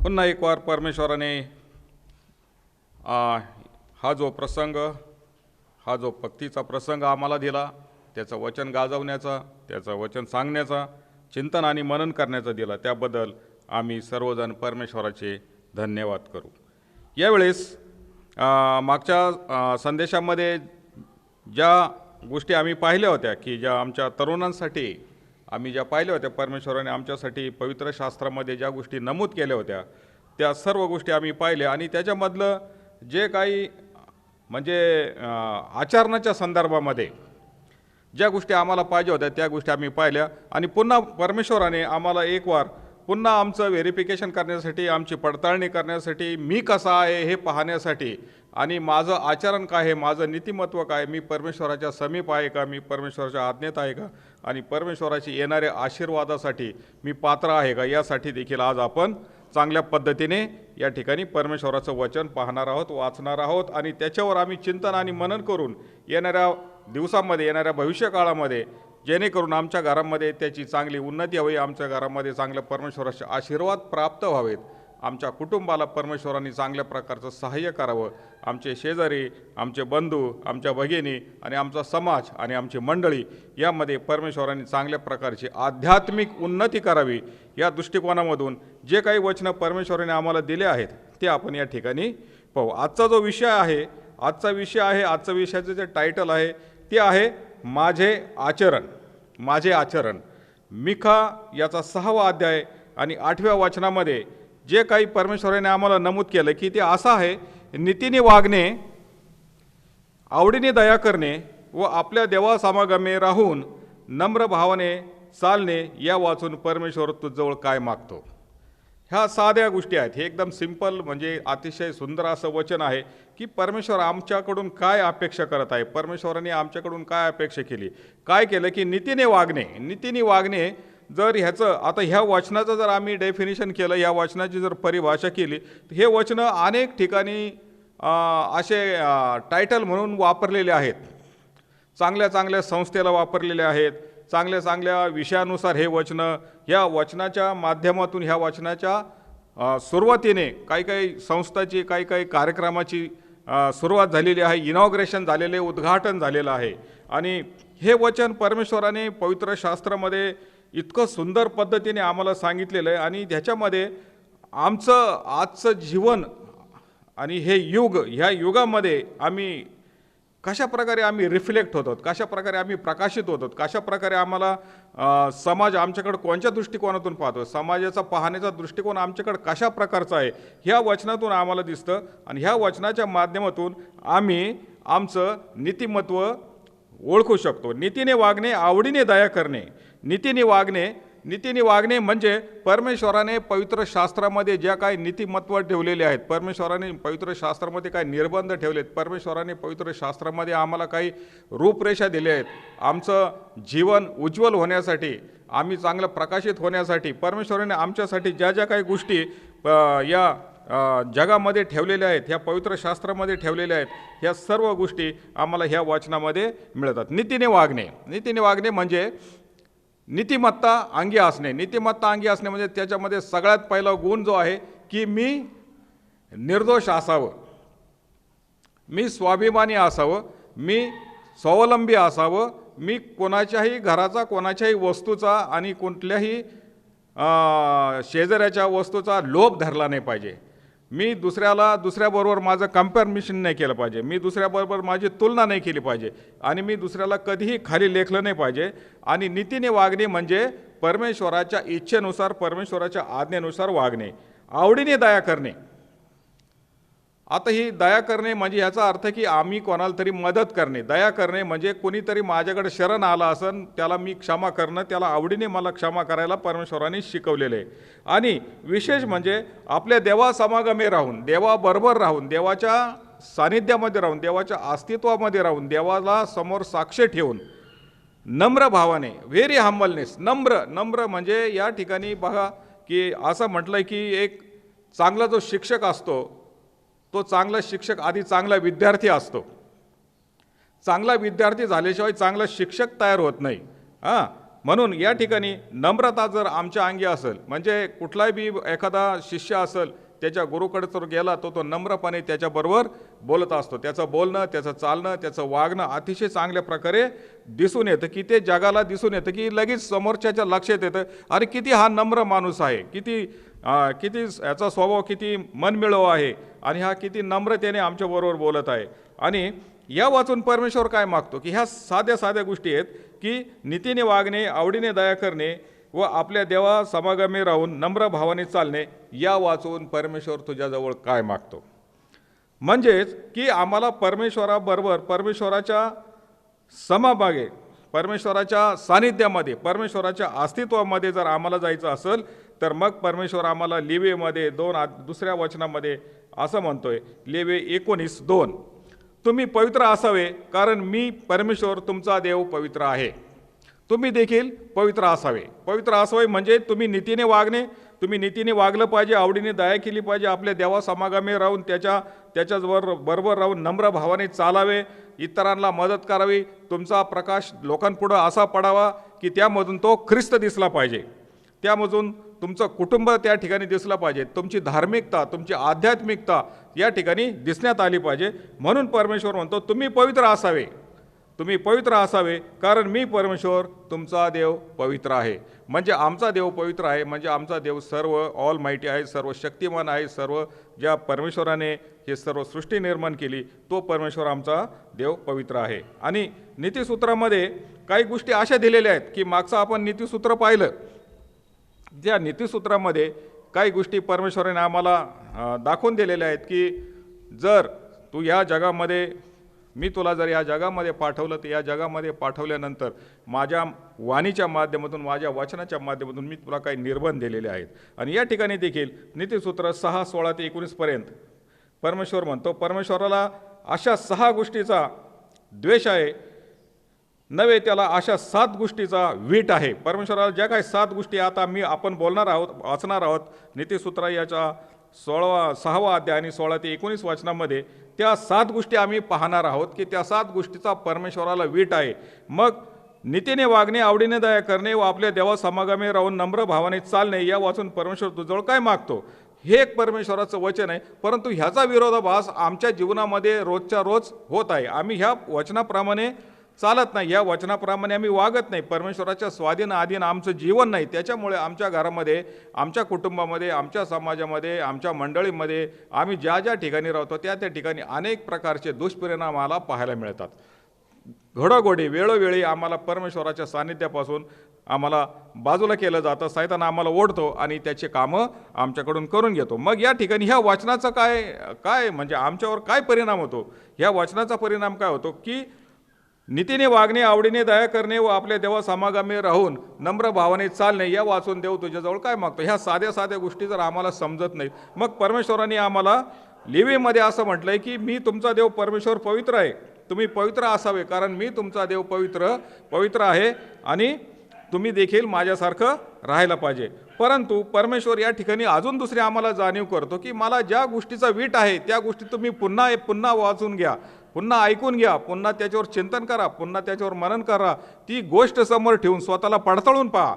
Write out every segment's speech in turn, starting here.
पुन्हा एक वार परमेश्वराने हा जो प्रसंग, हा जो भक्तीचा प्रसंग आम्हाला दिला, त्याचं वचन गाजवण्याचा, त्याचं वचन सांगण्याचा, चिंतन आणि मनन करण्याचा दिला, त्याबद्दल आम्ही सर्वजण परमेश्वराचे धन्यवाद करू। यावेळेस मागच्या संदेशामध्ये ज्या गोष्टी आम्ही पाहिल्या होत्या की ज्या आमच्या तरुणांसाठी आम्ही ज्या पाहिल्या होत्या, परमेश्वराने आमच्यासाठी पवित्र शास्त्रामध्ये ज्या गोष्टी नमूद केल्या होत्या त्या सर्व गोष्टी आम्ही पाहिल्या आणि त्याच्यामधलं जे काही म्हणजे आचरणाच्या संदर्भामध्ये ज्या गोष्टी आम्हाला पाहिजे होत्या त्या गोष्टी आम्ही पाहिल्या आणि पुन्हा परमेश्वराने आम्हाला एक वार पुन्हा आमचं व्हेरिफिकेशन करण्यासाठी, आमची पडताळणी करण्यासाठी, मी कसा आहे हे पाहण्यासाठी आणि माझं आचरण काय आहे, माझं नीतिमत्व काय, मी परमेश्वराच्या समीप आहे का, मी परमेश्वराच्या आज्ञेत आहे का आणि परमेश्वराची येणाऱ्या आशीर्वादासाठी मी पात्र आहे का, यासाठी देखील आज आपण चांगल्या पद्धतीने या ठिकाणी परमेश्वराचं वचन पाहणार आहोत, वाचणार आहोत आणि त्याच्यावर आम्ही चिंतन आणि मनन करून येणाऱ्या दिवसामध्ये, येणाऱ्या भविष्यकाळामध्ये जेणेकरून आमच्या घरामध्ये त्याची चांगली उन्नती हवी, आमच्या घरामध्ये चांगल्या परमेश्वराचे आशीर्वाद प्राप्त व्हावेत, आमच्या कुटुंबाला परमेश्वरांनी चांगल्या प्रकारचं सहाय्य करावं, आमचे शेजारी, आमचे बंधू, आमच्या भगिनी आणि आमचा समाज आणि आमची मंडळी यामध्ये परमेश्वरांनी चांगल्या प्रकारची आध्यात्मिक उन्नती करावी, या दृष्टिकोनामधून जे काही वचनं परमेश्वराने आम्हाला दिले आहेत ते आपण या ठिकाणी पाहू। आजचा जो विषय आहे, आजच्या विषयाचं जे टायटल आहे ते आहे माझे आचरण। माझे आचरण मिखा याचा 6वा अध्याय आणि 8व्या वचनामध्ये जे काही परमेश्वराने आम्हाला नमूद केलं की ते असं आहे, नीतीने वागणे, आवडीने दया करणे व आपल्या देवासमागमे राहून नम्र भावाने चालणे, या वाचून परमेश्वर तुझ्याजवळ काय मागतो। ह्या साध्या गोष्टी आहेत, हे एकदम सिंपल म्हणजे अतिशय सुंदर असं वचन आहे की परमेश्वर आमच्याकडून काय अपेक्षा करत आहे, परमेश्वराने आमच्याकडून काय अपेक्षा केली, काय केलं की नीतीने वागणे। जर ह्याचं आता ह्या वचनाचं जर आम्ही डेफिनेशन केलं, या वचनाची जर परिभाषा केली तर हे वचनं अनेक ठिकाणी असे टायटल म्हणून वापरलेले आहेत, चांगल्या संस्थेला वापरलेले आहेत, चांगल्या विषयानुसार हे वचनं, ह्या वचनाच्या माध्यमातून, ह्या वचनाच्या सुरुवातीने काही संस्थाची काही कार्यक्रमाची सुरुवात झालेली आहे, इनॉग्रेशन झालेले, उद्घाटन झालेलं आहे आणि हे वचन परमेश्वराने पवित्र शास्त्रामध्ये इतकं सुंदर पद्धतीने आम्हाला सांगितलेलं आहे आणि त्याच्यामध्ये आमचं आजचं जीवन आणि हे युग, ह्या युगामध्ये आम्ही कशा प्रकारे आम्ही रिफ्लेक्ट होतो, कशा प्रकारे आम्ही प्रकाशित होतो, कशा प्रकारे आम्हाला समाज आमच्याकडे कोणत्या दृष्टिकोनातून पाहतो, समाजाचा पाहण्याचा दृष्टिकोन आमच्याकडे कशा प्रकारचा आहे, ह्या वचनातून आम्हाला दिसतं आणि ह्या वचनाच्या माध्यमातून आम्ही आमचं नीतिमत्व ओळखू शकतो। नीतीने वागणे, आवडीने दया करणे। नीतीने वागणे म्हणजे परमेश्वराने पवित्र शास्त्रामध्ये ज्या काही नीतिमत्व ठेवलेले आहेत, परमेश्वराने पवित्र शास्त्रामध्ये काही निर्बंध ठेवलेत, परमेश्वराने पवित्र शास्त्रामध्ये आम्हाला काही रूपरेषा दिल्या आहेत, आमचं जीवन उज्ज्वल होण्यासाठी, आम्ही चांगलं प्रकाशित होण्यासाठी परमेश्वराने आमच्यासाठी ज्या काही गोष्टी या जगामध्ये ठेवलेल्या आहेत, ह्या पवित्र शास्त्रामध्ये ठेवलेल्या आहेत, ह्या सर्व गोष्टी आम्हाला ह्या वचनामध्ये मिळतात। नीतीने वागणे म्हणजे नीतिमत्ता अंगी असणे। नीतिमत्ता अंगी असणे म्हणजे त्याच्यामध्ये सगळ्यात पहिला गुण जो आहे की मी निर्दोष असावं, मी स्वाभिमानी असावं, मी स्वावलंबी असावं, मी कोणाच्याही घराचा, कोणाच्याही वस्तूचा आणि कुठल्याही शेजाऱ्याच्या वस्तूचा लोभ धरला नाही पाहिजे, मी दुसऱ्याबरोबर माझं कम्पॅरिझन नाही केलं पाहिजे, मी दुसऱ्याबरोबर माझी तुलना नाही केली पाहिजे आणि मी दुसऱ्याला कधीही खाली लेखलं नाही पाहिजे। आणि नीतीने वागणे म्हणजे परमेश्वराच्या इच्छेनुसार, परमेश्वराच्या आज्ञेनुसार वागणे। आवडीने दया करणे, आता ही दया करणे म्हणजे याचा अर्थ की आम्ही कोणाला तरी मदत करणे। दया करणे म्हणजे कोणीतरी माझ्याकडे शरण आला असन त्याला मी क्षमा करणं, त्याला आवडीने मला क्षमा करायला परमेश्वराने शिकवलेले आहे। आणि विशेष म्हणजे आपल्या देवासमागमे राहून, देवाबरोबर राहून, देवाच्या सानिध्यामध्ये राहून, देवाच्या अस्तित्वामध्ये राहून, देवाला समोर साक्ष ठेवून नम्र भावाने, व्हेरी हंबलनेस, नम्र म्हणजे या ठिकाणी बघा की असं म्हटलंय की एक चांगला जो शिक्षक असतो तो चांगला शिक्षक आधी चांगला विद्यार्थी असतो, चांगला विद्यार्थी झाल्याशिवाय चांगला शिक्षक तयार होत नाही। म्हणून या ठिकाणी नम्रता जर आमच्या अंगी असेल, म्हणजे कुठलाही बी एखादा शिष्य असेल त्याच्या गुरुकडे जर गेला तो नम्रपणे त्याच्याबरोबर बोलत असतो. त्याचं बोलणं, त्याचं चालणं, त्याचं वागणं अतिशय चांगल्या प्रकारे दिसून येतं, की ते जगाला दिसून येतं, की लगेच समोरच्याच्या लक्षात येतं अरे किती हा नम्र माणूस आहे, किती याचा स्वभाव किती मनमिळव आहे आणि हा किती नम्रतेने आमच्याबरोबर बोलत आहे. आणि या वाचून परमेश्वर काय मागतो, की ह्या साध्या साध्या गोष्टी आहेत, की नीतीने वागणे, आवडीने दया करणे व आपल्या देवा समागमे राहून नम्र भावाने चालणे, या वाचून परमेश्वर तुझ्याजवळ काय मागतो. म्हणजेच की आम्हाला परमेश्वराबरोबर, परमेश्वराच्या समभागे, परमेश्वराच्या सानिध्यामध्ये, परमेश्वराच्या अस्तित्वामध्ये जर आम्हाला जायचं असेल तर मग परमेश्वर आम्हाला लेवीमध्ये दुसऱ्या वचनामध्ये असं म्हणतोय, लेवी 19:2, तुम्ही पवित्र असावे कारण मी परमेश्वर तुमचा देव पवित्र आहे. तुम्ही देखील पवित्र असावे. पवित्र असावे म्हणजे तुम्ही नीतीने वागणे, तुम्ही नीतीने वागलं पाहिजे, आवडीने दया केली पाहिजे, आपल्या देवा समागमे राहून बरोबर राहून नम्र भावाने चालावे, इतरांना मदत करावी, तुमचा प्रकाश लोकांपुढं असा पडावा की त्यामधून तो ख्रिस्त दिसला पाहिजे, त्यामधून तुमचं कुटुंब त्या ठिकाणी दिसलं पाहिजे, तुमची धार्मिकता, तुमची आध्यात्मिकता या ठिकाणी दिसण्यात आली पाहिजे. म्हणून परमेश्वर म्हणतो तुम्ही पवित्र असावे, तुम्ही पवित्र असावे कारण मी परमेश्वर तुमचा देव पवित्र आहे. म्हणजे आमचा देव पवित्र आहे, म्हणजे आमचा देव सर्व ऑल माहिती आहे, सर्व शक्तिमान आहे, सर्व ज्या परमेश्वराने हे सर्व सृष्टी निर्माण केली तो परमेश्वर आमचा देव पवित्र आहे. आणि नीतिसूत्रामध्ये काही गोष्टी अशा दिलेल्या आहेत की मागचं आपण नीतिसूत्र पाहिलं, त्या नीतिसूत्रामध्ये काही गोष्टी परमेश्वराने आम्हाला दाखवून दिलेल्या आहेत की जर तू या जगामध्ये, मी तुला जर या जगामध्ये पाठवलं तर या जगामध्ये पाठवल्यानंतर माझ्या वाणीच्या माध्यमातून, माझ्या वचनाच्या माध्यमातून मी तुला काही निर्बंध दिलेले आहेत. आणि या ठिकाणी देखील नीतिसूत्र 6:16 ते 19 पर्यंत परमेश्वर म्हणतो, परमेश्वराला अशा 6 गोष्टीचा द्वेष आहे नव्हे, त्याला अशा 7 गोष्टीचा वीट आहे. परमेश्वराला ज्या काही 7 गोष्टी आता आपण बोलणार आहोत, वाचणार आहोत नीतिसूत्र याच्या 6वा अध्याय आणि 16 ते 19 वचनामध्ये, त्या 7 गोष्टी आम्ही पाहणार आहोत की त्या 7 गोष्टीचा परमेश्वराला वीट आहे. मग नीतीने वागणे, आवडीने दया करणे व आपल्या देवा समागमे राहून नम्र भावाने चालणे, या वाचून परमेश्वर तुझ्याजवळ काय मागतो. हे एक परमेश्वराचं वचन आहे, परंतु ह्याचा विरोधाभास आमच्या जीवनामध्ये रोजच्या रोज होत आहे. आम्ही ह्या वचनाप्रमाणे चालत नाही, या वचनाप्रमाणे आम्ही वागत नाही, परमेश्वराच्या स्वाधीन अधीन आमचं जीवन नाही. त्याच्यामुळे आमच्या घरामध्ये, आमच्या कुटुंबामध्ये, आमच्या समाजामध्ये, आमच्या मंडळीमध्ये आम्ही ज्या ज्या ठिकाणी राहतो त्या त्या ठिकाणी अनेक प्रकारचे दुष्परिणाम आम्हाला पाहायला मिळतात. घडोघडी वेळोवेळी आम्हाला परमेश्वराच्या सानिध्यापासून आम्हाला बाजूला केलं जातं, सैतान आम्हाला ओढतो आणि त्याचे कामं आमच्याकडून करून घेतो. मग या ठिकाणी ह्या वचनाचा काय म्हणजे आमच्यावर काय परिणाम होतो. ह्या वचनाचा परिणाम काय होतो की नीतीने वागणे, आवडीने दया करणे व आपल्या देवा समागमे राहून नम्र भावाने चालणे, या वाचून देव तुझ्याजवळ काय मागतो. ह्या साध्या साध्या गोष्टी जर आम्हाला समजत नाहीत, मग परमेश्वराने आम्हाला लेवीमध्ये असं म्हटलंय की मी तुमचा देव परमेश्वर पवित्र आहे, तुम्ही पवित्र असावे कारण मी तुमचा देव पवित्र आहे आणि तुम्ही देखील माझ्यासारखं राहायला पाहिजे. परंतु परमेश्वर या ठिकाणी अजून दुसरी आम्हाला जाणीव करतो की मला ज्या गोष्टीचा वीट आहे त्या गोष्टी तुम्ही पुन्हा वाचून घ्या, पुन्हा ऐकून घ्या, पुन्हा त्याच्यावर चिंतन करा, पुन्हा त्याच्यावर मनन करा, ती गोष्ट समोर ठेवून स्वतःला पडताळून पहा.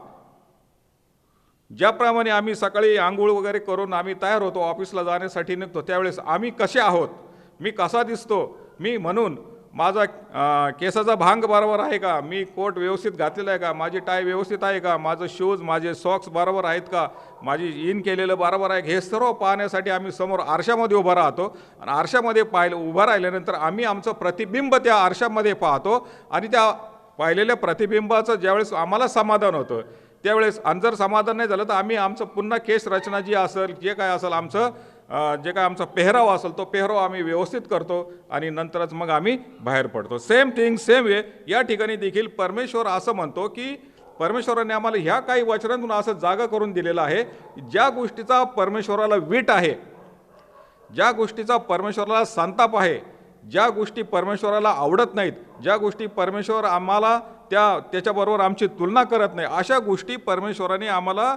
ज्याप्रमाणे आम्ही सकाळी आंघोळ वगैरे करून आम्ही तयार होतो, ऑफिसला जाण्यासाठी निघतो, त्यावेळेस आम्ही कसे आहोत, मी कसा दिसतो, मी म्हणून माझा केसाचा भांग बरोबर आहे का, मी कोट व्यवस्थित घातलेला आहे का, माझी टाय व्यवस्थित आहे का, माझं शूज, माझे सॉक्स बरोबर आहेत का, माझी इन केलेलं बरोबर आहे, हे सर्व पाहण्यासाठी आम्ही समोर आरशामध्ये उभा राहतो. आणि आरशामध्ये उभा राहिल्यानंतर आम्ही आमचं प्रतिबिंब त्या आरशामध्ये पाहतो आणि त्या पाहिलेल्या प्रतिबिंबाचं ज्यावेळेस आम्हाला समाधान होतं त्यावेळेस, आणि जर समाधान नाही झालं तर आम्ही आमचं पुन्हा केस रचना जी असेल, जे काय असेल आमचं जे काय आमचा पेहराव असेल तो पेहराव आम्ही व्यवस्थित करतो आणि नंतरच मग आम्ही बाहेर पडतो. सेम वे या ठिकाणी देखील परमेश्वर असं म्हणतो की परमेश्वराने आम्हाला ह्या काही वचनातून असं जागा करून दिलेलं आहे, ज्या गोष्टीचा परमेश्वराला वीट आहे, ज्या गोष्टीचा परमेश्वराला संताप आहे, ज्या गोष्टी परमेश्वराला आवडत नाहीत, ज्या गोष्टी परमेश्वर आम्हाला त्याच्याबरोबर आमची तुलना करत नाही, अशा गोष्टी परमेश्वराने आम्हाला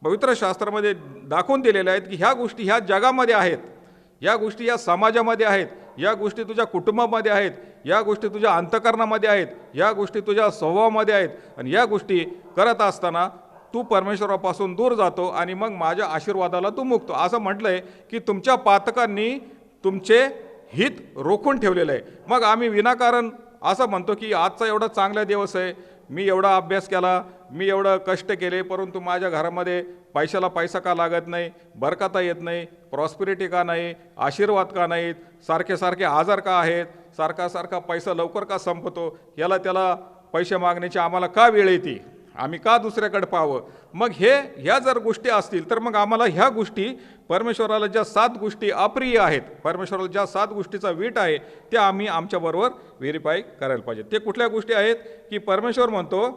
पवित्र शास्त्रामध्ये दाखवून दिलेल्या आहेत की ह्या गोष्टी ह्या जगामध्ये आहेत, ह्या गोष्टी या समाजामध्ये आहेत, या गोष्टी तुझ्या कुटुंबामध्ये आहेत, या गोष्टी तुझ्या अंतःकरणामध्ये आहेत, या गोष्टी तुझ्या स्वभावामध्ये आहेत आणि या गोष्टी करत असताना तू परमेश्वरापासून दूर जातो आणि मग माझ्या आशीर्वादाला तू मुकतो. असं म्हटलंय की तुमच्या पातकांनी तुमचे हित रोखून ठेवलेलं आहे. मग आम्ही विनाकारण असं म्हणतो की आजचा एवढा चांगला दिवस आहे, मी एवढा अभ्यास केला, मी एवढं कष्ट केले, परंतु माझ्या घरामध्ये पैशाला पैसा का लागत नाही, बरकता येत नाही, प्रॉस्पेरिटी का नाही, आशीर्वाद का नाहीत, सारखे सारखे आजार का आहेत, सारखा सारखा पैसा लवकर का संपतो, याला त्याला पैसे मागण्याची आम्हाला का वेळ येते, आम्ही का दुसऱ्याकडे पाहावं. मग ह्या जर गोष्टी असतील तर मग आम्हाला ह्या गोष्टी, परमेश्वराला ज्या 7 गोष्टी अप्रिय आहेत, परमेश्वराला ज्या 7 गोष्टीचा वीट आहे, त्या आम्ही आमच्याबरोबर व्हेरीफाय करायला पाहिजे. ते कुठल्या गोष्टी आहेत की परमेश्वर म्हणतो,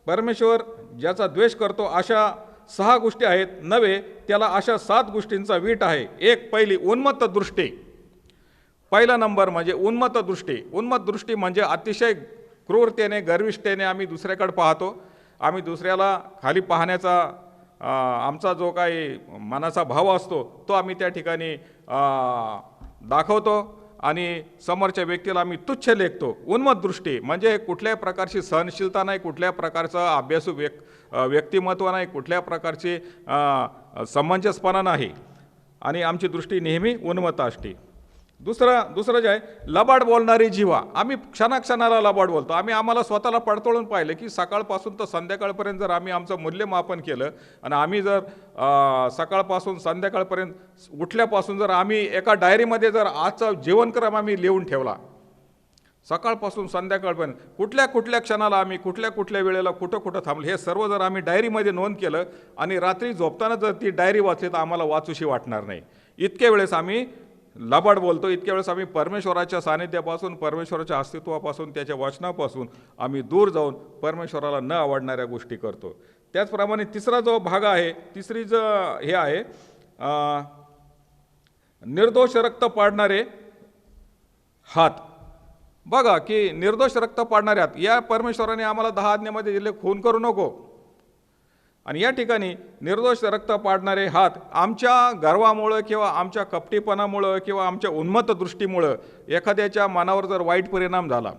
परमेश्वर ज्याचा द्वेष करतो अशा 6 गोष्टी आहेत नव्हे, त्याला अशा 7 गोष्टींचा वीट आहे. एक, पहिली उन्मत्त दृष्टी. पहिला नंबर म्हणजे उन्मत्त दृष्टी. उन्मत्त दृष्टी म्हणजे अतिशय क्रूरतेने, गर्विष्ठतेने आम्ही दुसऱ्याकडे पाहतो. आम्ही दुसऱ्याला खाली पाहण्याचा आमचा जो काही मनाचा भाव असतो तो आम्ही त्या ठिकाणी दाखवतो आणि समोरच्या व्यक्तीला आम्ही तुच्छ लेखतो. उन्मत्त दृष्टी म्हणजे कुठल्याही प्रकारची सहनशीलता नाही, कुठल्या प्रकारचं अभ्यासू व्यक्तिमत्व नाही, कुठल्या प्रकारची समंजसपणा नाही आणि आमची दृष्टी नेहमी उन्मत्त असते. दुसरं जे आहे लबाड बोलणारी जीवा. आम्ही क्षणाक्षणाला लबाड बोलतो. आम्हाला स्वतःला पडतळून पाहिलं की सकाळपासून तर संध्याकाळपर्यंत जर आम्ही आमचं मूल्यमापन केलं आणि आम्ही जर सकाळपासून संध्याकाळपर्यंत उठल्यापासून जर आम्ही एका डायरीमध्ये जर आजचा जीवनक्रम आम्ही लिहून ठेवला, सकाळपासून संध्याकाळपर्यंत कुठल्या क्षणाला आम्ही कुठल्या वेळेला कुठं थांबलो, हे सर्व जर आम्ही डायरीमध्ये नोंद केलं आणि रात्री झोपताना जर ती डायरी वाचली तर आम्हाला वाचूशी वाटणार नाही. इतक्या वेळेस आम्ही लबाड बोलतो, इतक्या वेळेस आम्ही परमेश्वराच्या सानिध्यापासून, परमेश्वराच्या अस्तित्वापासून, त्याच्या वचनापासून आम्ही दूर जाऊन परमेश्वराला न आवडणाऱ्या गोष्टी करतो. त्याचप्रमाणे तिसरा जो भाग आहे, तिसरी जो हे आहे निर्दोष रक्त पाडणारे हात. बघा की निर्दोष रक्त पाडणारे हात, या परमेश्वराने आम्हाला 10 आज्ञेमध्ये दिले, खून करू नको. आणि या ठिकाणी निर्दोष रक्त पाडणारे हात आमच्या गर्वामुळं किंवा आमच्या कपटीपणामुळं किंवा आमच्या उन्मत्त दृष्टीमुळं एखाद्याच्या मनावर जर वाईट परिणाम झाला,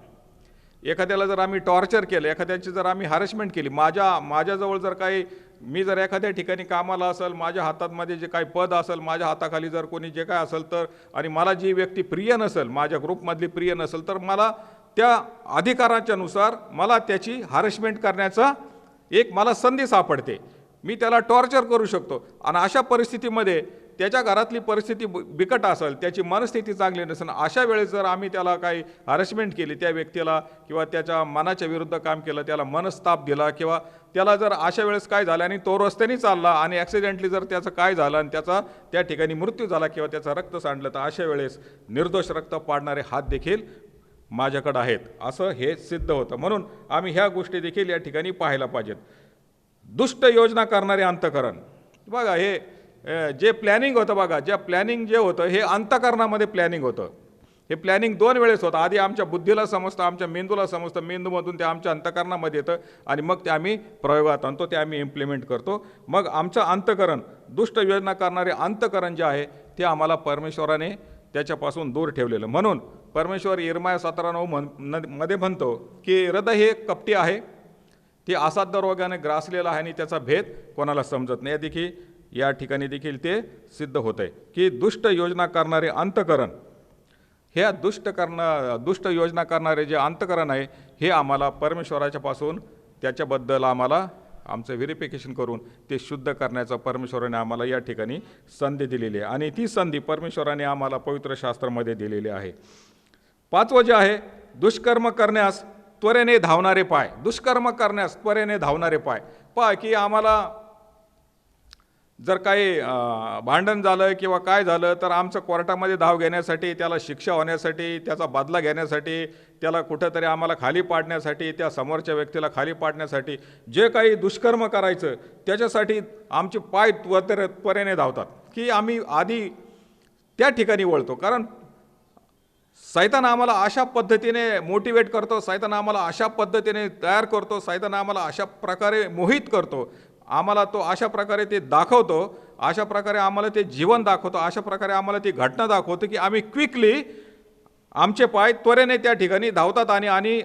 एखाद्याला जर आम्ही टॉर्चर केलं, एखाद्याची जर आम्ही हॅरेसमेंट केली, माझ्याजवळ जर काही, मी जर एखाद्या ठिकाणी कामाला असेल, माझ्या हातामध्ये जे काही पद असेल, माझ्या हाताखाली जर कोणी जे काय असेल तर, आणि मला जी व्यक्ती प्रिय नसेल, माझ्या ग्रुपमधली प्रिय नसेल, तर मला त्या अधिकाराच्या नुसार मला त्याची हॅरेसमेंट करण्याचा एक मला संधी सापडते. मी त्याला टॉर्चर करू शकतो. आणि अशा परिस्थितीमध्ये त्याच्या घरातली परिस्थिती बिकट असेल, त्याची मनस्थिती चांगली नसेल, अशा वेळेस जर आम्ही त्याला काही हॅरेसमेंट केली, त्या व्यक्तीला किंवा त्याच्या मनाच्या विरुद्ध काम केलं, त्याला मनस्ताप दिला, किंवा त्याला जर अशा वेळेस काय झालं आणि तो रस्त्याने चालला आणि ॲक्सिडेंटली जर त्याचं काय झालं आणि त्याचा त्या ठिकाणी मृत्यू झाला किंवा त्याचं रक्त सांडलं, तर अशा वेळेस निर्दोष रक्त पाडणारे हात देखील माझ्याकडे आहेत असं हे सिद्ध होतं. म्हणून आम्ही ह्या गोष्टी देखील या ठिकाणी पाहायला पाहिजेत. दुष्ट योजना करणारे अंतःकरण. बघा हे जे प्लॅनिंग होतं, बघा ज्या प्लॅनिंग जे होतं हे अंतःकरणामध्ये प्लॅनिंग होतं. हे प्लॅनिंग 2 वेळेस होतं. आधी आमच्या बुद्धीला समजतं, आमच्या मेंदूला समजतं, मेंदूमधून ते आमच्या अंतःकरणामध्ये येतं आणि मग ते आम्ही प्रयोगात आणतो, ते आम्ही इम्प्लिमेंट करतो. मग आमचं अंतःकरण, दुष्ट योजना करणारे अंतःकरण जे आहे ते आम्हाला परमेश्वराने त्याच्यापासून दूर ठेवलेलं. म्हणून परमेश्वर यिर्मया 17:9 मध्ये म्हणतो की हृदय हे कपटी आहे, ते असाध्य रोगाने ग्रासलेलं आहे आणि त्याचा भेद कोणाला समजत नाही. देखील या ठिकाणी देखील ते सिद्ध होत आहे की दुष्ट योजना करणारे अंतःकरण, ह्या दुष्ट योजना करणारे जे अंतःकरण आहे हे आम्हाला परमेश्वराच्या पासून त्याच्याबद्दल आम्हाला आमचं व्हेरिफिकेशन करून ते शुद्ध करण्याचा परमेश्वराने आम्हाला या ठिकाणी संधी दिलेली आहे. आणि ती संधी परमेश्वराने आम्हाला पवित्र शास्त्रामध्ये दिलेली आहे. 5वं जे आहे दुष्कर्म करण्यास त्वरेने धावणारे पाय. दुष्कर्म करण्यास त्वरेने धावणारे पाय. पहा की आम्हाला जर काही भांडण झालं किंवा काय झालं तर आमचं कोर्टामध्ये धाव घेण्यासाठी, त्याला शिक्षा होण्यासाठी, त्याचा बदला घेण्यासाठी, त्याला कुठंतरी आम्हाला खाली पाडण्यासाठी, त्या समोरच्या व्यक्तीला खाली पाडण्यासाठी, जे काही दुष्कर्म करायचं त्याच्यासाठी आमचे पाय त्वरेने धावतात की आम्ही आधी त्या ठिकाणी वळतो. कारण सैतान आम्हाला अशा पद्धतीने मोटिवेट करतो, सैतान आम्हाला अशा पद्धतीने तयार करतो, सैतान आम्हाला अशा प्रकारे मोहित करतो आम्हाला तो अशा प्रकारे ते दाखवतो, अशा प्रकारे आम्हाला ते जीवन दाखवतो, अशा प्रकारे आम्हाला ती घटना दाखवतो की आम्ही क्विकली आमचे पाय त्वरेने त्या ठिकाणी धावतात आणि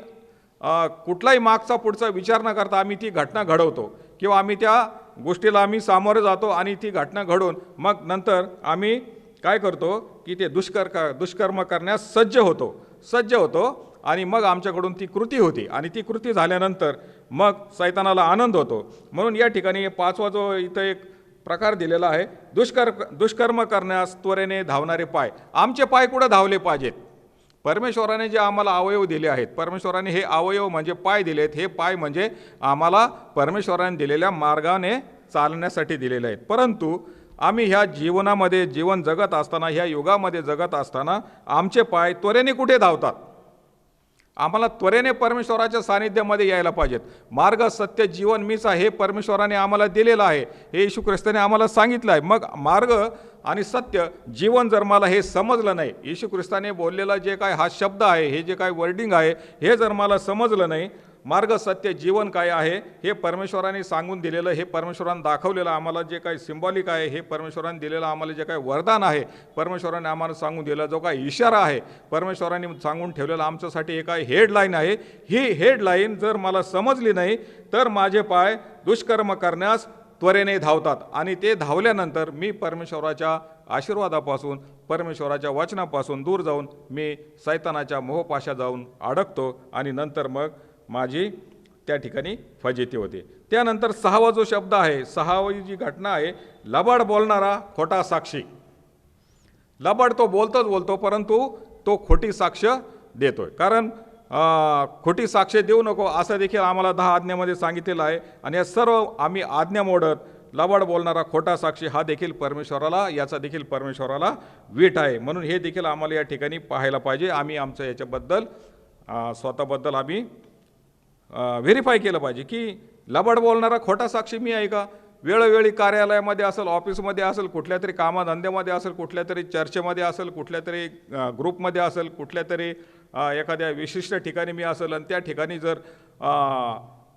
कुठलाही मागचा पुढचा विचार न करता आम्ही ती घटना घडवतो किंवा आम्ही त्या गोष्टीला आम्ही सामोरे जातो आणि ती घटना घडवून मग नंतर आम्ही काय करतो की ते दुष्कर्म करण्यास सज्ज होतो आणि मग आमच्याकडून ती कृती होती आणि ती कृती झाल्यानंतर मग सैतानाला आनंद होतो. म्हणून या ठिकाणी पाचवा जो इथं एक प्रकार दिलेला आहे, दुष्कर्म करण्यास त्वरेने धावणारे पाय. आमचे पाय कुठं धावले पाहिजेत? परमेश्वराने जे आम्हाला अवयव दिले आहेत, परमेश्वराने हे अवयव म्हणजे पाय दिलेत, हे पाय म्हणजे आम्हाला परमेश्वराने दिलेल्या मार्गाने चालण्यासाठी दिलेले आहेत. परंतु आम्ही ह्या जीवनामध्ये जीवन जगत असताना, ह्या युगामध्ये जगत असताना आमचे पाय त्वरेने कुठे धावतात? आम्हाला त्वरेने परमेश्वराच्या सानिध्यामध्ये यायला पाहिजेत. मार्ग सत्य जीवन मीच आहे हे परमेश्वराने आम्हाला दिलेलं आहे, हे येशू ख्रिस्ताने आम्हाला सांगितलं आहे. मग मार्ग आणि सत्य जीवन जर मला हे समजलं नाही, येशू ख्रिस्ताने बोललेला जे काय हा शब्द आहे, हे जे काय वर्डिंग आहे, हे जर मला समजलं नाही, मार्ग सत्य जीवन काय आहे हे परमेश्वराने सांगून दिलेलं, हे परमेश्वराने दाखवलेलं आम्हाला जे काही सिंबॉलिक आहे, हे परमेश्वराने दिलेलं आम्हाला जे काही वरदान आहे, परमेश्वराने आम्हाला सांगून दिलेला जो काही इशारा आहे, परमेश्वराने सांगून ठेवलेला आमच्यासाठी एक हेडलाईन आहे, ही हेडलाईन जर मला समजली नाही तर माझे पाय दुष्कर्म करण्यास त्वरेने धावतात आणि ते धावल्यानंतर मी परमेश्वराच्या आशीर्वादापासून, परमेश्वराच्या वचनापासून दूर जाऊन मी सैतानाच्या मोहपाशा जाऊन अडकतो आणि नंतर मग माझी त्या ठिकाणी फजिती होते. त्यानंतर सहावा जो शब्द आहे, सहावी जी घटना आहे, लबाड बोलणारा खोटा साक्षी. लबाड तो बोलतो परंतु तो खोटी साक्ष देतोय. कारण खोटी साक्ष देऊ नको असं देखील आम्हाला 10 आज्ञामध्ये सांगितलेलं आहे आणि या सर्व आम्ही आज्ञा मोडत लबाड बोलणारा खोटा साक्षी हा देखील याचा देखील परमेश्वराला वीट आहे. म्हणून हे देखील आम्हाला या ठिकाणी पाहायला पाहिजे. आम्ही आमच्या याच्याबद्दल स्वतःबद्दल आम्ही व्हेरीफाय केलं पाहिजे की लबाड बोलणारा खोटा साक्षी मी आहे का? वेळोवेळी कार्यालयामध्ये असेल, ऑफिसमध्ये असेल, कुठल्या तरी कामधंद्यामध्ये असेल, कुठल्या तरी चर्चेमध्ये असेल, कुठल्या तरी ग्रुपमध्ये असेल, कुठल्या तरी एखाद्या विशिष्ट ठिकाणी मी असेल आणि त्या ठिकाणी जर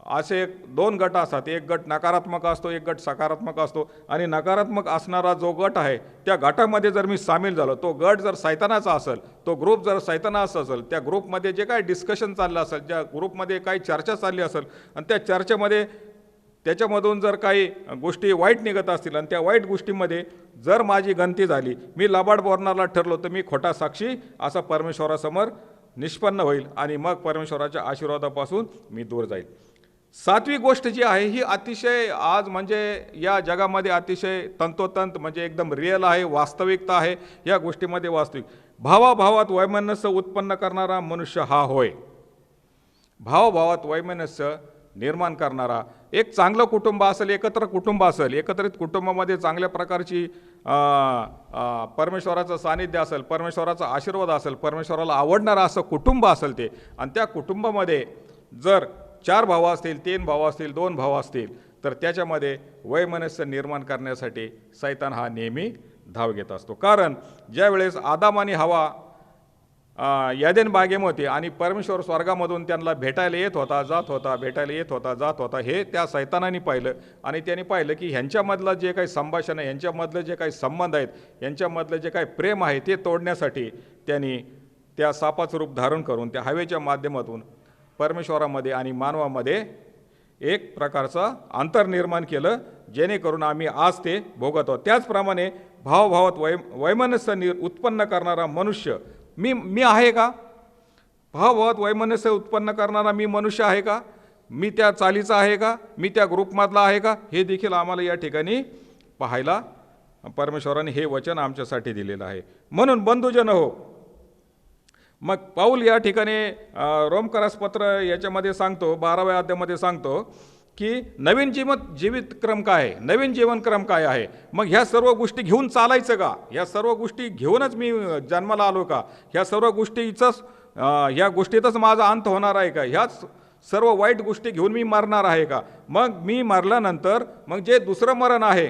असे 2 गट असतात, एक गट नकारात्मक असतो, एक गट सकारात्मक असतो आणि नकारात्मक असणारा जो गट आहे त्या गटामध्ये जर मी सामील झालो, तो गट जर सैतानाचा असेल, तो ग्रुप जर सैतानाचा असेल, त्या ग्रुपमध्ये जे काही डिस्कशन चाललं असेल, ज्या ग्रुपमध्ये काही चर्चा चालली असेल आणि त्या चर्चेमध्ये त्याच्यामधून जर काही गोष्टी वाईट निघत असतील आणि त्या वाईट गोष्टीमध्ये जर माझी गणती झाली, मी लबाड बोलणारा ठरलो, तर मी खोटा साक्षी असा परमेश्वरासमोर निष्पन्न होईल आणि मग परमेश्वराच्या आशीर्वादापासून मी दूर जाईल. 7वी गोष्ट जी आहे ही अतिशय आज म्हणजे या जगामध्ये अतिशय तंतोतंत म्हणजे एकदम रिअल आहे, वास्तविकता आहे. या गोष्टीमध्ये वास्तविक भावाभावात वैमनस्य उत्पन्न करणारा मनुष्य हा होय. भावाभावात वैमनस्य निर्माण करणारा एक चांगलं कुटुंब असेल, एकत्र कुटुंब असेल, एकत्रित कुटुंबामध्ये चांगल्या प्रकारची परमेश्वराचं सानिध्य असेल, परमेश्वराचा आशीर्वाद असेल, परमेश्वराला आवडणारं असं कुटुंब असेल ते, आणि त्या कुटुंबामध्ये जर 4 भाव असतील, 3 भाव असतील, 2 भाव असतील, तर त्याच्यामध्ये वैमनस्य निर्माण करण्यासाठी सैतान हा नेहमी धाव घेत असतो. कारण ज्या वेळेस आदाम आणि हवा यादेन बागेमध्ये आणि परमेश्वर स्वर्गामधून त्यांना भेटायला येत होता, जात होता, भेटायला येत होता, जात होता, हे त्या सैतानाने पाहिलं आणि त्यांनी पाहिलं की ह्यांच्यामधलं जे काही संभाषण आहे, यांच्यामधलं जे काही संबंध आहेत, यांच्यामधलं जे काही प्रेम आहे ते तोडण्यासाठी त्यांनी त्या सापाचं रूप धारण करून त्या हवेच्या माध्यमातून परमेश्वरामध्ये आणि मानवामध्ये एक प्रकारचं अंतर निर्माण केलं, जेणेकरून आम्ही आज ते भोगत आहोत. त्याचप्रमाणे भावभावात वैमनस्य उत्पन्न करणारा मनुष्य मी आहे का? भावभावात वैमनस्य उत्पन्न करणारा मी मनुष्य आहे का? मी त्या चालीचा आहे का? मी त्या ग्रुपमधला आहे का? हे देखील आम्हाला या ठिकाणी पाहायला परमेश्वराने हे वचन आमच्यासाठी दिलेलं आहे. म्हणून बंधुजन हो, मग पाऊल या ठिकाणी रोमकरास पत्र याच्यामध्ये सांगतो, 12व्या अध्यायामध्ये सांगतो की नवीन जीवित क्रम काय आहे, नवीन जीवनक्रम काय आहे. मग ह्या सर्व गोष्टी घेऊन चालायचं का? ह्या सर्व गोष्टी घेऊनच मी जन्माला आलो का? ह्या सर्व ह्या गोष्टीतच माझा अंत होणार आहे का? ह्याच सर्व वाईट गोष्टी घेऊन मी मरणार आहे का? मग मी मरल्यानंतर मग जे दुसरं मरण आहे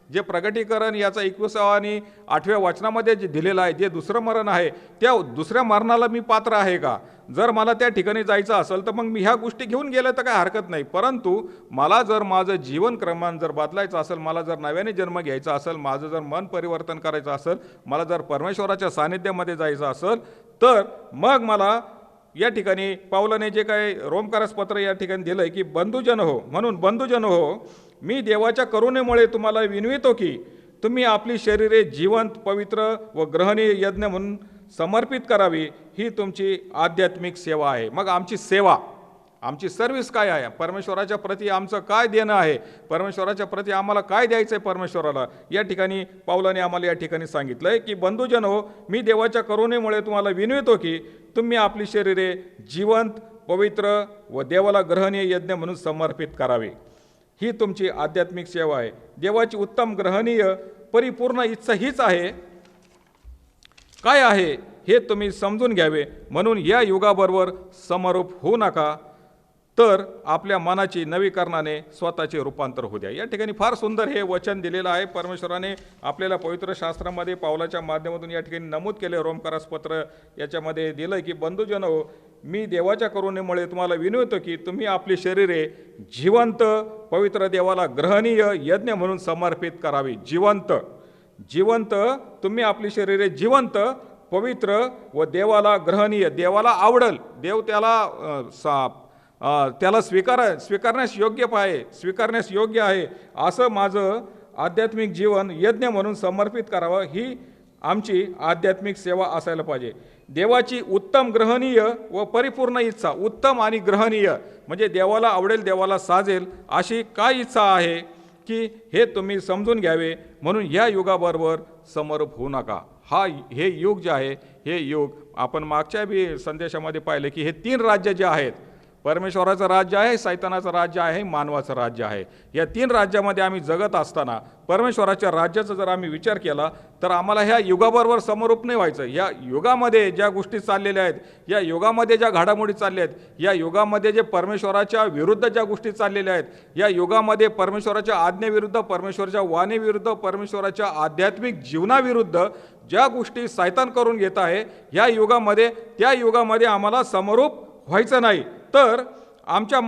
जे प्रगटीकरण याचा 21व्या आणि 8व्या वचनामध्ये जे दिलेलं आहे, जे दुसरं मरण आहे, त्या दुसऱ्या मरणाला मी पात्र आहे का? जर मला त्या ठिकाणी जायचं असेल तर मग मी ह्या गोष्टी घेऊन गेलं तर काय हरकत नाही. परंतु मला जर माझं जीवन क्रमांक जर बदलायचं असेल, मला जर नव्याने जन्म घ्यायचा असेल, माझं जर मन परिवर्तन करायचं असेल, मला जर परमेश्वराच्या सानिध्यामध्ये जायचं असेल, तर मग मला या ठिकाणी पावलाने जे काही रोमकारस पत्र या ठिकाणी दिलं आहे की बंधुजन हो, म्हणून बंधुजन हो, मी देवाच्या करुणेमुळे तुम्हाला विनवितो की तुम्ही आपली शरीरे जिवंत, पवित्र व ग्रहणीय यज्ञ म्हणून समर्पित करावी, ही तुमची आध्यात्मिक सेवा आहे. मग आमची सेवा, आमची सर्व्हिस काय आहे? परमेश्वराच्या प्रती आमचं काय देणं आहे? परमेश्वराच्या प्रती आम्हाला काय द्यायचं आहे परमेश्वराला? या ठिकाणी पावलाने आम्हाला या ठिकाणी सांगितलं आहे की बंधुजन हो, मी देवाच्या करुणेमुळे तुम्हाला विनवितो की तुम्ही आपली शरीरे जिवंत, पवित्र व देवाला ग्रहणीय यज्ञ म्हणून समर्पित करावे, ही तुमची आध्यात्मिक सेवा आहे. देवाची उत्तम, ग्रहणीय, परिपूर्ण इच्छा हीच आहे. काय आहे हे तुम्ही समजून घ्यावे. म्हणून या युगाबरोबर समरूप होऊ नका, तर आपल्या मनाची नवीकरणाने स्वतःचे रूपांतर होऊ द्या. या ठिकाणी फार सुंदर हे वचन दिलेलं आहे. परमेश्वराने आपल्याला पवित्र शास्त्रामध्ये पावलाच्या माध्यमातून या ठिकाणी नमूद केले. रोमकारस पत्र याच्यामध्ये दिलं की बंधुजन हो, मी देवाच्या करुणेमुळे तुम्हाला विनवतो की तुम्ही आपली शरीरे जिवंत, पवित्र, देवाला ग्रहणीय यज्ञ म्हणून समर्पित करावी. जिवंत तुम्ही आपली शरीरे जिवंत, पवित्र व देवाला ग्रहणीय, देवाला आवडल, देव त्याला स्वीकारण्यास योग्य आहे असं माझं आध्यात्मिक जीवन यज्ञ म्हणून समर्पित करावं, ही आमची आध्यात्मिक सेवा असायला पाहिजे. देवाची उत्तम, ग्रहणीय व परिपूर्ण इच्छा. उत्तम आणि ग्रहणीय म्हणजे देवाला आवडेल, देवाला साजेल अशी काय इच्छा आहे की हे तुम्ही समजून घ्यावे. म्हणून या युगाबरोबर समरूप होऊ नका. हे युग जे आहे, हे युग आपण मागच्या बी संदेशामध्ये पाहिलं की हे 3 राज्य जे आहेत, परमेश्वराचं राज्य आहे, सैतानाचं राज्य आहे, मानवाचं राज्य आहे. या 3 राज्यामध्ये आम्ही जगत असताना परमेश्वराच्या राज्याचा जर आम्ही विचार केला तर आम्हाला ह्या युगाबरोबर समरूप नाही व्हायचं. या युगामध्ये ज्या गोष्टी चाललेल्या आहेत, या युगामध्ये ज्या घडामोडी चालल्या आहेत, या युगामध्ये जे परमेश्वराच्या विरुद्ध ज्या गोष्टी चाललेल्या आहेत, या युगामध्ये परमेश्वराच्या आज्ञेविरुद्ध, परमेश्वराच्या वाणीविरुद्ध, परमेश्वराच्या आध्यात्मिक जीवनाविरुद्ध ज्या गोष्टी सैतान करून घेत आहे, त्या युगामध्ये आम्हाला समरूप व्हायचं नाही. तर आमचं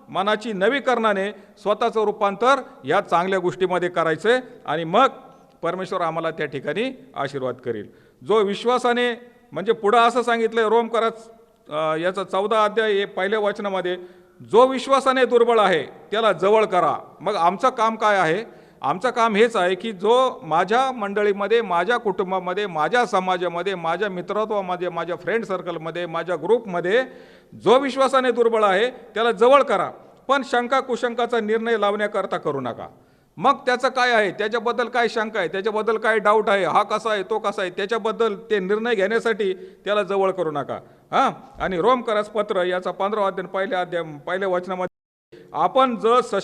मनाची नवीकरणाने स्वतःचं रूपांतर या चांगल्या गोष्टीमध्ये करायचं आणि मग परमेश्वर आम्हाला त्या ठिकाणी आशीर्वाद करेल. जो विश्वासाने, म्हणजे पुढं असं सांगितलं रोमकारस याचा 14 अध्याय हे पहिल्या वचनामध्ये, जो विश्वासाने दुर्बळ आहे त्याला जवळ करा. मग आमचं काम काय आहे? आमचं काम हेच आहे की जो माझ्या मंडळीमध्ये, माझ्या कुटुंबामध्ये, माझ्या समाजामध्ये, माझ्या मित्रत्वामध्ये, माझ्या फ्रेंड सर्कलमध्ये, माझ्या ग्रुपमध्ये जो विश्वासाने दुर्बळ आहे त्याला जवळ करा. पण शंका कुशंकाचा निर्णय लावण्याकरता करू नका. मग त्याचं काय आहे, त्याच्याबद्दल काय शंका आहे, त्याच्याबद्दल काय डाऊट आहे, हा कसा आहे, तो कसा आहे, त्याच्याबद्दल ते निर्णय घेण्यासाठी त्याला जवळ करू नका. आणि रोमकारस पत्र याचा 15 अध्याय पहिल्या वचनामध्ये, आपण जसे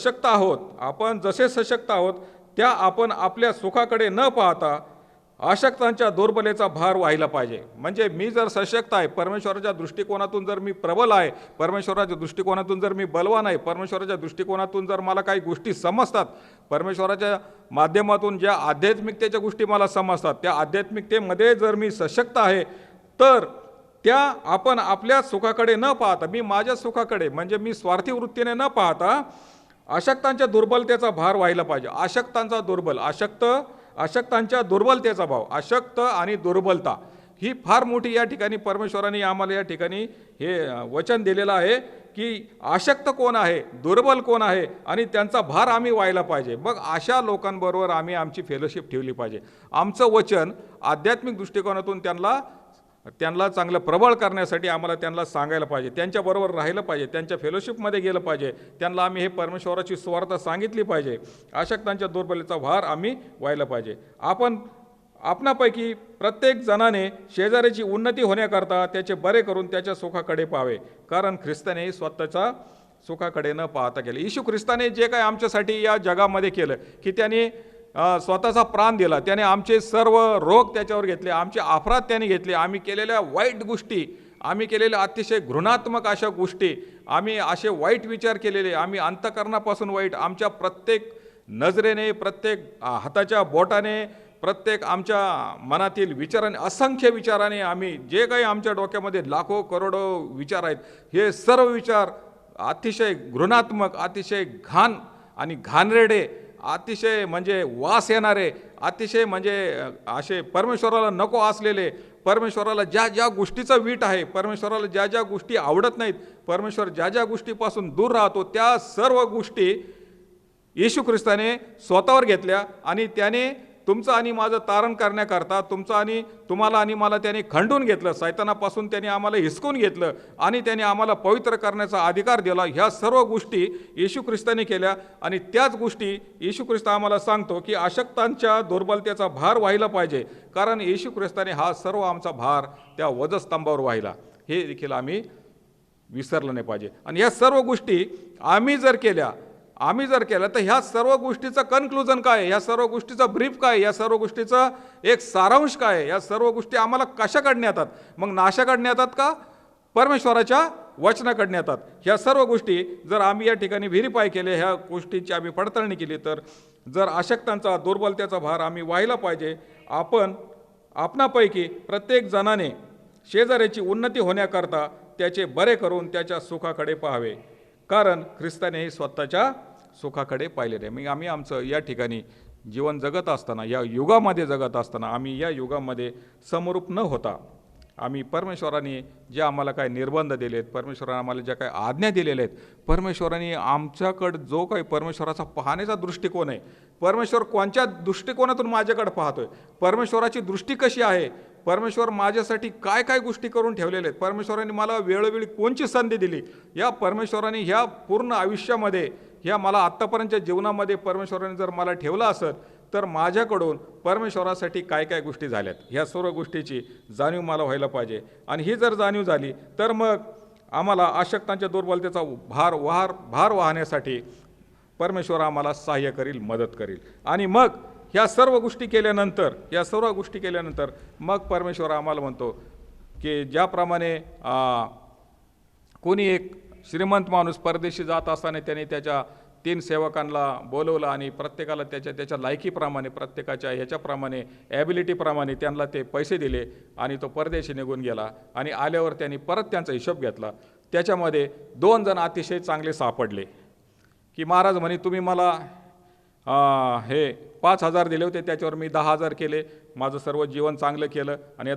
सशक्त आहोत त्या आपण आपल्या सुखाकडे न पाहता अशक्तांच्या दुर्बलेचा भार व्हायला पाहिजे. म्हणजे मी जर सशक्त आहे, परमेश्वराच्या दृष्टिकोनातून जर मी प्रबल आहे, परमेश्वराच्या दृष्टिकोनातून जर मी बलवान आहे, परमेश्वराच्या दृष्टिकोनातून जर मला काही गोष्टी समजतात, परमेश्वराच्या माध्यमातून ज्या आध्यात्मिकतेच्या गोष्टी मला समजतात, त्या आध्यात्मिकतेमध्ये जर मी सशक्त आहे, तर त्या आपण आपल्या सुखाकडे न पाहता, मी माझ्या सुखाकडे म्हणजे मी स्वार्थी वृत्तीने न पाहता अशक्तांच्या दुर्बलतेचा भार व्हायला पाहिजे. अशक्तांच्या दुर्बलतेचा भाव, अशक्त आणि दुर्बलता ही फार मोठी या ठिकाणी परमेश्वराने आम्हाला या ठिकाणी हे वचन दिलेलं आहे की अशक्त कोण आहे, दुर्बल कोण आहे आणि त्यांचा भार आम्ही व्हायला पाहिजे. मग अशा लोकांबरोबर आम्ही आमची फेलोशिप ठेवली पाहिजे. आमचं वचन आध्यात्मिक दृष्टिकोनातून त्यांना चांगलं प्रबळ करण्यासाठी आम्हाला त्यांना सांगायला पाहिजे, त्यांच्याबरोबर राहिलं पाहिजे, त्यांच्या फेलोशिपमध्ये गेलं पाहिजे, त्यांना आम्ही हे परमेश्वराची सुवार्ता सांगितली पाहिजे. अशक्तांच्या दुर्बलतेचा भार आम्ही व्हायला पाहिजे. आपणापैकी प्रत्येक जणाने शेजाऱ्याची उन्नती होण्याकरता त्याचे बरे करून त्याच्या सुखाकडे पाहावे, कारण ख्रिस्ताने स्वतःच्या सुखाकडे न पाहता केले. येशू ख्रिस्ताने जे काय आमच्यासाठी या जगामध्ये केलं की त्याने स्वतःचा प्राण दिला, त्याने आमचे सर्व रोग त्याच्यावर घेतले, आमचे अपराध त्याने घेतले, आम्ही केलेल्या वाईट गोष्टी, आम्ही केलेल्या अतिशय घृणात्मक अशा गोष्टी, आम्ही असे वाईट विचार केलेले, आम्ही अंतःकरणापासून वाईट, आमच्या प्रत्येक नजरेने, प्रत्येक हाताच्या बोटाने, प्रत्येक आमच्या मनातील विचाराने, असंख्य विचाराने आम्ही जे काही आमच्या डोक्यामध्ये लाखो करोडो विचार आहेत, हे सर्व विचार अतिशय घृणात्मक, अतिशय घाण आणि घाणेरडे, अतिशय म्हणजे वास येणारे, अतिशय म्हणजे असे परमेश्वराला नको असलेले, परमेश्वराला ज्या ज्या गोष्टीचा वीट आहे, परमेश्वराला ज्या ज्या गोष्टी आवडत नाहीत, परमेश्वर ज्या ज्या गोष्टीपासून दूर राहतो, त्या सर्व गोष्टी येशू ख्रिस्ताने स्वतःवर घेतल्या आणि त्याने तुमचं आणि माझं तारण करण्याकरता तुमचं आणि तुम्हाला आणि मला त्याने खंडून घेतलं, सैतानापासून त्याने आम्हाला हिसकून घेतलं आणि त्याने आम्हाला पवित्र करण्याचा अधिकार दिला. ह्या सर्व गोष्टी येशू ख्रिस्ताने केल्या आणि त्याच गोष्टी येशू ख्रिस्त आम्हाला सांगतो की अशक्तांच्या दुर्बलतेचा भार व्हायला पाहिजे, कारण येशू ख्रिस्ताने हा सर्व आमचा भार त्या वधस्तंभावर वाहिला. हे देखील आम्ही विसरलं नाही पाहिजे. आणि ह्या सर्व गोष्टी आम्ही जर केल्या तर ह्या सर्व गोष्टीचं कन्क्लुजन काय आहे, ह्या सर्व गोष्टीचा ब्रीफ काय आहे, या सर्व गोष्टीचा एक सारांश काय आहे, या सर्व गोष्टी आम्हाला कशाकडे येतात? मग नाशाकडे येतात का परमेश्वराच्या वचनाकडे येतात? ह्या सर्व गोष्टी जर आम्ही या ठिकाणी व्हेरीफाय केले, ह्या गोष्टींची आम्ही पडताळणी केली, तर जर अशक्तांचा दुर्बलतेचा भार आम्ही व्हायला पाहिजे. आपणापैकी प्रत्येक जणाने शेजाऱ्याची उन्नती होण्याकरता त्याचे बरे करून त्याच्या सुखाकडे पाहावे, कारण ख्रिस्तानेही स्वतःच्या सुखाकडे पाहिले नाही. मग आम्ही आमचं या ठिकाणी जीवन जगत असताना, या युगामध्ये जगत असताना, आम्ही या युगामध्ये समरूप न होता, आम्ही परमेश्वराने जे आम्हाला काय निर्बंध दिलेत, परमेश्वराने आम्हाला ज्या काही आज्ञा दिलेल्या आहेत, परमेश्वराने आमच्याकडं जो काही परमेश्वराचा पाहण्याचा दृष्टिकोन आहे, परमेश्वर कोणत्या दृष्टिकोनातून माझ्याकडे पाहतोय, परमेश्वराची दृष्टी कशी आहे, परमेश्वर माझ्यासाठी काय काय गोष्टी करून ठेवलेल्या आहेत, परमेश्वराने मला वेळोवेळी कोणची संधी दिली, या परमेश्वराने ह्या पूर्ण आयुष्यामध्ये, ह्या मला आत्तापर्यंतच्या जीवनामध्ये परमेश्वराने जर मला ठेवलं असेल, तर माझ्याकडून परमेश्वरासाठी काय काय गोष्टी झाल्यात, ह्या सर्व गोष्टीची जाणीव मला व्हायला पाहिजे. आणि ही जर जाणीव झाली तर मग आम्हाला अशक्तांच्या दुर्बलतेचा भार वाहण्यासाठी परमेश्वर आम्हाला सहाय्य करील, मदत करील. आणि मग ह्या सर्व गोष्टी केल्यानंतर मग परमेश्वर आम्हाला म्हणतो की ज्याप्रमाणे कोणी एक श्रीमंत माणूस परदेशी जात असताना त्याने त्याच्या 3 सेवकांना बोलवलं आणि प्रत्येकाला त्याच्या लायकीप्रमाणे, प्रत्येकाच्या ह्याच्याप्रमाणे, ॲबिलिटीप्रमाणे त्यांना ते पैसे दिले आणि तो परदेशी निघून गेला. आणि आल्यावर त्यांनी परत त्यांचा हिशोब घेतला. त्याच्यामध्ये 2 जण अतिशय चांगले सापडले की महाराज म्हणे, तुम्ही मला हे 5,000 दिले होते, त्याच्यावर मी 10,000 केले, माझं सर्व जीवन चांगलं केलं आणि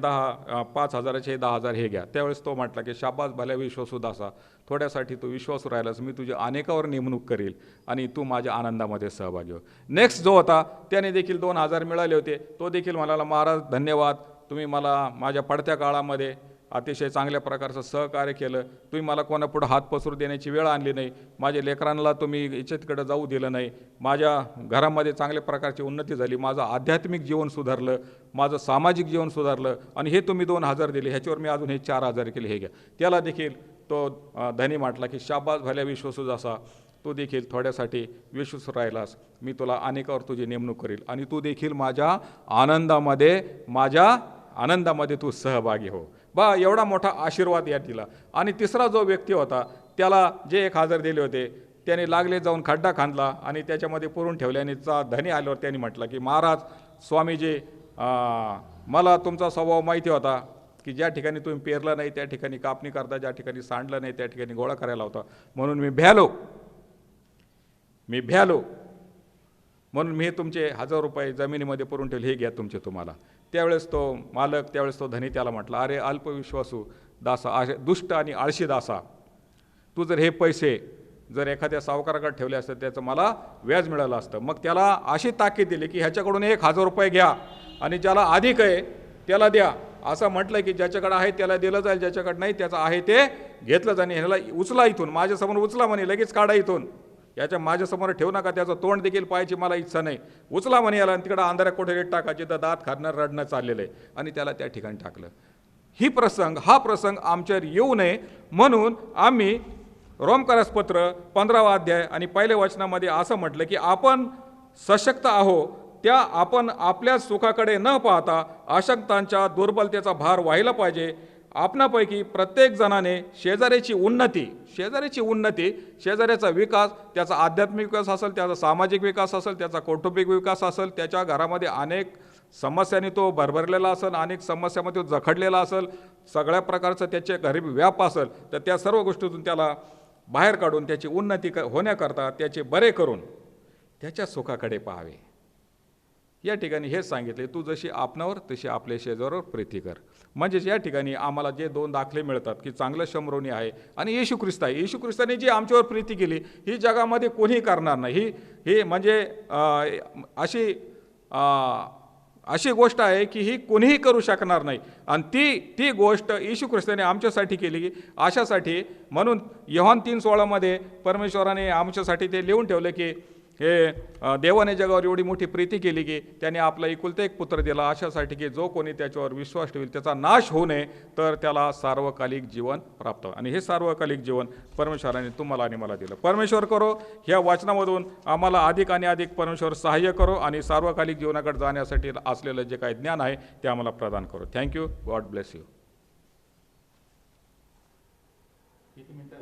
5,000चे 10,000 हे घ्या. त्यावेळेस तो म्हटला की शाबास भल्या विश्वासू दासा, थोड्यासाठी तू विश्वासू राहिलास, मी तुझ्या अनेकावर नेमणूक करील आणि तू माझ्या आनंदामध्ये सहभागी हो. नेक्स्ट जो होता त्याने देखील 2,000 मिळाले होते, तो देखील म्हणाला, महाराज धन्यवाद, तुम्ही मला माझ्या पडत्या काळामध्ये अतिशय चांगल्या प्रकारचं सहकार्य केलं, तुम्ही मला कोणापुढं हात पसरू देण्याची वेळ आणली नाही, माझ्या लेकरांना तुम्ही इच्छेकडे जाऊ दिलं नाही, माझ्या घरामध्ये चांगल्या प्रकारची उन्नती झाली, माझं आध्यात्मिक जीवन सुधारलं, माझं सामाजिक जीवन सुधारलं आणि हे तुम्ही 2,000 दिले, ह्याच्यावर मी अजून हे 4,000 केले, हे घ्या. त्याला देखील तो धनी म्हटला की शाबास भल्या विश्वासू जसा, तू देखील थोड्यासाठी विश्वासू राहिलास, मी तुला अनेकावर तुझी नेमणूक करील आणि तू देखील माझ्या आनंदामध्ये तू सहभागी हो. एवढा मोठा आशीर्वाद या दिला. आणि तिसरा जो व्यक्ती होता त्याला जे 1,000 दिले होते त्याने लागले जाऊन खड्डा खांदला आणि त्याच्यामध्ये पुरून ठेवल्याने धनी आल्यावर त्यांनी म्हटलं की महाराज स्वामीजी, मला तुमचा स्वभाव माहिती होता की ज्या ठिकाणी तुम्ही पेरलं नाही त्या ठिकाणी कापणी करता, ज्या ठिकाणी सांडलं नाही त्या ठिकाणी गोळा करायला होता, म्हणून मी भ्यालो म्हणून मी तुमचे 1,000 रुपये जमिनीमध्ये पुरून ठेवले, हे घ्या तुमचे तुम्हाला. त्यावेळेस तो धनी त्याला म्हटला, अरे अल्पविश्वासू दासा, दुष्ट आणि आळशी दासा, तू जर हे पैसे जर एखाद्या सावकाराकडे ठेवले असते त्याचं मला व्याज मिळालं असतं. मग त्याला अशी ताकीद दिली की ह्याच्याकडून 1,000 रुपये घ्या आणि ज्याला अधिक आहे त्याला द्या. असं म्हटलं की ज्याच्याकडे आहे त्याला दिलं जाईल, ज्याच्याकडे नाही त्याचं आहे ते घेतलं जाईल. ह्याला उचला इथून, माझ्यासमोर उचला म्हणे, लगेच काढा इथून, याच्या माझ्यासमोर ठेवू नका, त्याचं तोंड देखील पाहायची मला इच्छा नाही, उचला म्हणे याला आणि तिकडं अंधाऱ्या कोठडीत टाका, जिथं दात खाणं रडणं चाललेलं आहे. आणि त्याला त्या ठिकाणी टाकलं. हा प्रसंग आमच्यावर येऊ नये म्हणून आम्ही रोमकरासपत्र 15वा अध्याय आणि 1ल्या वचनामध्ये असं म्हटलं की आपण सशक्त आहो, आपण आपल्या सुखाकडे न पाहता अशक्तांच्या दुर्बलतेचा भार व्हायला पाहिजे आपणापैकी प्रत्येक जणाने शेजाऱ्याची उन्नती, शेजाऱ्याचा विकास, त्याचा आध्यात्मिक विकास असेल, त्याचा सामाजिक विकास असेल, त्याचा कौटुंबिक विकास असेल, त्याच्या घरामध्ये अनेक समस्यांनी तो भरभरलेला असेल, अनेक समस्यामध्ये तो जखडलेला असेल, सगळ्या प्रकारचं त्याचे गरीब व्याप असेल, तर त्या सर्व गोष्टीतून त्याला बाहेर काढून त्याची उन्नती होण्याकरता त्याचे बरे करून त्याच्या सुखाकडे पाहावे. या ठिकाणी हेच सांगितले, तू जशी आपणावर तशी आपल्या शेजाऱ्यावर प्रीती कर. म्हणजेच या ठिकाणी आम्हाला जे दोन दाखले मिळतात की चांगलं शंभरोनी आहे आणि येशू ख्रिस्त आहे. येशू ख्रिस्ताने जी आमच्यावर प्रीती केली ही जगामध्ये कोणी करणार नाही. ही म्हणजे अशी गोष्ट आहे की ही कोणीही करू शकणार नाही. आणि ती गोष्ट येशू ख्रिस्ताने आमच्यासाठी केली. अशासाठी म्हणून योहान 3:16 परमेश्वराने आमच्यासाठी ते लिहून ठेवले की हे देवाने जगावर एवढी मोठी प्रीती केली की त्याने आपला एकुलता एक पुत्र दिला, अशासाठी की जो कोणी त्याच्यावर विश्वास ठेवेल त्याचा नाश होऊ नये, तर त्याला सार्वकालिक जीवन प्राप्त. आणि हे सार्वकालिक जीवन परमेश्वराने तुम्हाला आणि मला दिलं. परमेश्वर करो ह्या वाचनामधून आम्हाला अधिक आणि अधिक परमेश्वर सहाय्य करो आणि सार्वकालिक जीवनाकडे जाण्यासाठी असलेलं जे काही ज्ञान आहे ते आम्हाला प्रदान करो. थँक्यू. God bless you. किती मिनिटं